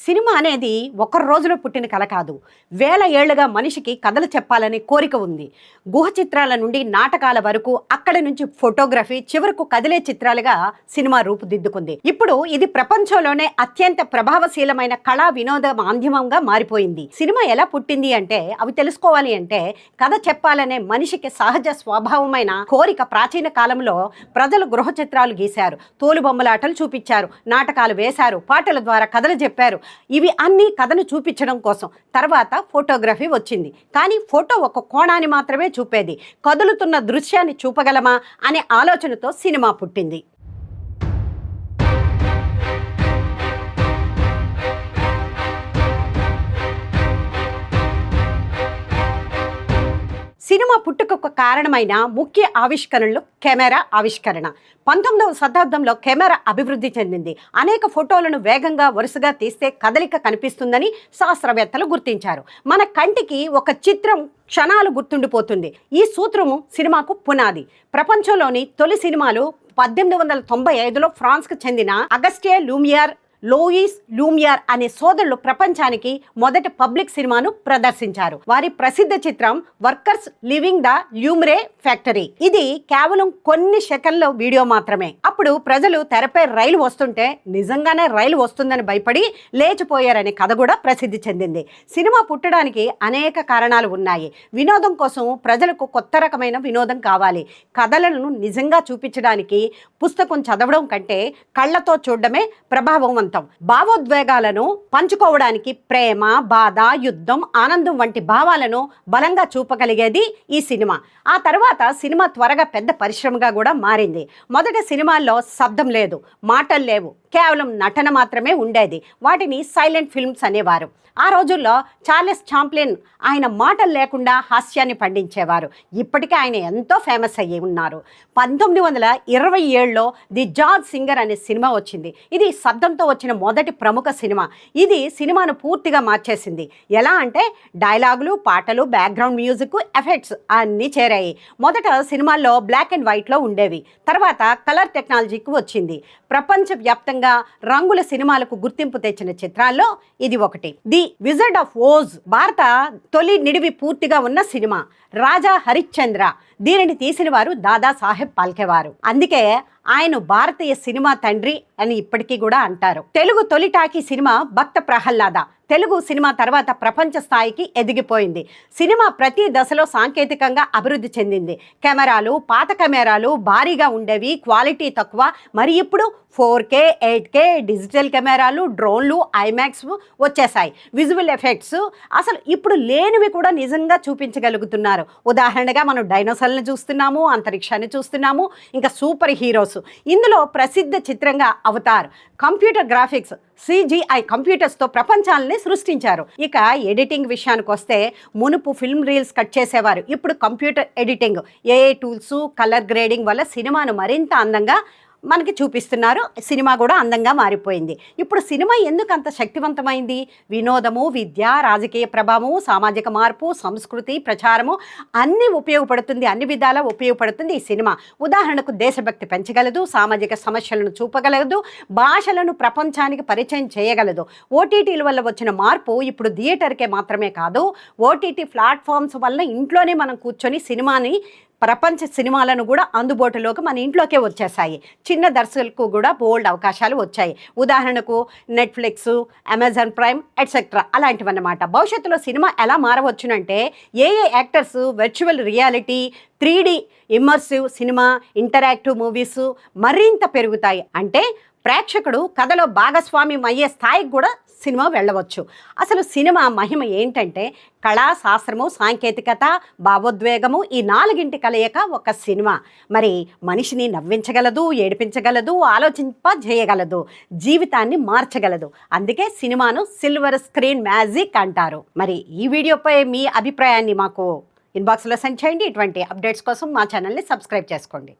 Cinema అనేది ఒక రోజులో పుట్టిన కళ కాదు. వేల ఏళ్లుగా మనిషికి కథలు చెప్పాలనే కోరిక ఉంది. గుహ చిత్రాల నుండి నాటకాల వరకు, అక్కడి నుంచి ఫోటోగ్రఫీ, చివరకు కదిలే చిత్రాలుగా సినిమా రూపుదిద్దుకుంది. ఇప్పుడు ఇది ప్రపంచంలోనే అత్యంత ప్రభావశీలమైన కళా వినోద మాధ్యమంగా మారిపోయింది. సినిమా ఎలా పుట్టింది అంటే, అవి తెలుసుకోవాలి అంటే, కథ చెప్పాలనే మనిషికి సహజ స్వభావమైన కోరిక ప్రాచీన కాలంలో ప్రజలు గృహ చిత్రాలు గీశారు, తోలుబొమ్మలాటలు చూపించారు, నాటకాలు వేశారు, పాటల ద్వారా కథలు చెప్పారు. ఇవి అన్ని కథను చూపించడం కోసం. తర్వాత ఫోటోగ్రఫీ వచ్చింది. కానీ ఫోటో ఒక కోణాన్ని మాత్రమే చూపేది. కదులుతున్న దృశ్యాన్ని చూపగలమా అనే ఆలోచనతో సినిమా పుట్టింది. సినిమా పుట్టుకకు కారణమైన ముఖ్య ఆవిష్కరణలు కెమెరా ఆవిష్కరణ. 19వ శతాబ్దంలో కెమెరా అభివృద్ధి చెందింది. అనేక ఫోటోలను వేగంగా వరుసగా తీస్తే కదలిక కనిపిస్తుందని శాస్త్రవేత్తలు గుర్తించారు. మన కంటికి ఒక చిత్రం క్షణాలు గుర్తుండిపోతుంది. ఈ సూత్రము సినిమాకు పునాది. ప్రపంచంలోని తొలి సినిమాలు 1895లో ఫ్రాన్స్కు చెందిన అగస్టే లూయిస్ లూమియర్ అనే సోదరులు ప్రపంచానికి మొదటి పబ్లిక్ సినిమాను ప్రదర్శించారు. వారి ప్రసిద్ధ చిత్రం వర్కర్స్ లివింగ్ ద ల్యూమ్రే ఫ్యాక్టరీ. ఇది కేవలం కొన్ని సెకండ్ల వీడియో మాత్రమే. అప్పుడు ప్రజలు తెరపై రైలు వస్తుంటే నిజంగానే రైలు వస్తుందని భయపడి లేచిపోయారనే కథ కూడా ప్రసిద్ధి చెందింది. సినిమా పుట్టడానికి అనేక కారణాలు ఉన్నాయి. వినోదం కోసం ప్రజలకు కొత్త రకమైన వినోదం కావాలి. కథలను నిజంగా చూపించడానికి పుస్తకం చదవడం కంటే కళ్ళతో చూడడమే ప్రభావవంతం. భావోద్వేగాలను పంచుకోవడానికి ప్రేమ, బాధ, యుద్ధం, ఆనందం వంటి భావాలను బలంగా చూపగలిగేది ఈ సినిమా. ఆ తర్వాత సినిమా త్వరగా పెద్ద పరిశ్రమగా కూడా మారింది. మొదటి సినిమాల్లో శబ్దం లేదు, మాటలు లేవు, కేవలం నటన మాత్రమే ఉండేది. వాటిని సైలెంట్ ఫిల్మ్స్ అనేవారు. ఆ రోజుల్లో చార్లెస్ చాప్లిన్ ఆయన మాటలు లేకుండా హాస్యాన్ని పండించేవారు. ఇప్పటికే ఆయన ఎంతో ఫేమస్ అయ్యి ఉన్నారు. 1927లో ది జాజ్ సింగర్ అనే సినిమా వచ్చింది. ఇది శబ్దంతో వచ్చిన మొదటి ప్రముఖ సినిమా. ఇది సినిమాను పూర్తిగా మార్చేసింది. ఎలా అంటే డైలాగులు, పాటలు, బ్యాక్గ్రౌండ్ మ్యూజిక్, ఎఫెక్ట్స్ అన్నీ చేరాయి. మొదట సినిమాల్లో బ్లాక్ అండ్ వైట్లో ఉండేవి. తర్వాత కలర్ టెక్నాలజీకి వచ్చింది. ప్రపంచవ్యాప్తంగా రంగుల సినిమాలకు గుర్తింపు తెచ్చిన చిత్రాల్లో ఇది ఒకటి. ది విజర్డ్ ఆఫ్ ఓజ్ భారత తొలి నిడివి పూర్తిగా ఉన్న సినిమా. రాజా హరిశ్చంద్ర దీనిని తీసిన వారు దాదాసాహెబ్ ఫాల్కే వారు. అందుకే ఆయన భారతీయ సినిమా తండ్రి అని ఇప్పటికీ కూడా అంటారు. తెలుగు తొలి టాకీ సినిమా భక్త ప్రహ్లాద. తెలుగు సినిమా తర్వాత ప్రపంచ స్థాయికి ఎదిగిపోయింది. సినిమా ప్రతి దశలో సాంకేతికంగా అభివృద్ధి చెందింది. కెమెరాలు, పాత కెమెరాలు భారీగా ఉండేవి, క్వాలిటీ తక్కువ. మరి ఇప్పుడు 4K, 8K డిజిటల్ కెమెరాలు, డ్రోన్లు, ఐమాక్స్ వచ్చేసాయి. విజువల్ ఎఫెక్ట్స్ అసలు ఇప్పుడు లేనివి కూడా నిజంగా చూపించగలుగుతున్నారు. ఉదాహరణగా మనం డైనోసార్లను చూస్తున్నాము, అంతరిక్షాన్ని చూస్తున్నాము, ఇంకా సూపర్ హీరోస్. ఇందులో ప్రసిద్ధ చిత్రంగా అవతార్. కంప్యూటర్ గ్రాఫిక్స్, CGI కంప్యూటర్స్తో ప్రపంచాలని సృష్టించారు. ఇక ఎడిటింగ్ విషయానికి వస్తే మునుపు ఫిల్మ్ రీల్స్ కట్ చేసేవారు. ఇప్పుడు computer editing, AI tools, colour grading వల్ల సినిమాను మరింత అందంగా మనకి చూపిస్తున్నారు. సినిమా కూడా అందంగా మారిపోయింది. ఇప్పుడు సినిమా ఎందుకు అంత శక్తివంతమైంది? వినోదము, విద్య, రాజకీయ ప్రభావము, సామాజిక మార్పు, సంస్కృతి ప్రచారము అన్నీ ఉపయోగపడుతుంది. అన్ని విధాలా ఉపయోగపడుతుంది ఈ సినిమా. ఉదాహరణకు దేశభక్తి పెంచగలదు, సామాజిక సమస్యలను చూపగలదు, భాషలను ప్రపంచానికి పరిచయం చేయగలదు. OTTల వల్ల వచ్చిన మార్పు ఇప్పుడు థియేటర్కే మాత్రమే కాదు, OTT ప్లాట్ఫామ్స్ వల్ల ఇంట్లోనే మనం కూర్చొని సినిమాని, ప్రపంచ సినిమాలను కూడా అందుబాటులోకి మన ఇంట్లోకే వచ్చేసాయి. చిన్న దర్శకులకు కూడా బోల్డ్ అవకాశాలు వచ్చాయి. ఉదాహరణకు నెట్ఫ్లిక్స్, అమెజాన్ ప్రైమ్ ఎట్సెట్రా అలాంటివన్నమాట. భవిష్యత్తులో సినిమా ఎలా మారవచ్చునంటే AI actors, virtual reality, 3D immersive cinema, interactive movies మరింత పెరుగుతాయి. అంటే ప్రేక్షకుడు కథలో భాగస్వామ్యం అయ్యే స్థాయికి కూడా సినిమా వెళ్ళవచ్చు. అసలు సినిమా మహిమ ఏంటంటే కళా, శాస్త్రము, సాంకేతికత, భావోద్వేగము ఈ 4 కలయిక ఒక సినిమా. మరి మనిషిని నవ్వించగలదు, ఏడిపించగలదు, ఆలోచింపజేయగలదు, జీవితాన్ని మార్చగలదు. అందుకే సినిమాను సిల్వర్ స్క్రీన్ మ్యాజిక్ అంటారు. మరి ఈ వీడియోపై మీ అభిప్రాయాన్ని మాకు ఇన్బాక్స్లో సెండ్ చేయండి. ఇటువంటి అప్డేట్స్ కోసం మా ఛానల్ని సబ్స్క్రైబ్ చేసుకోండి.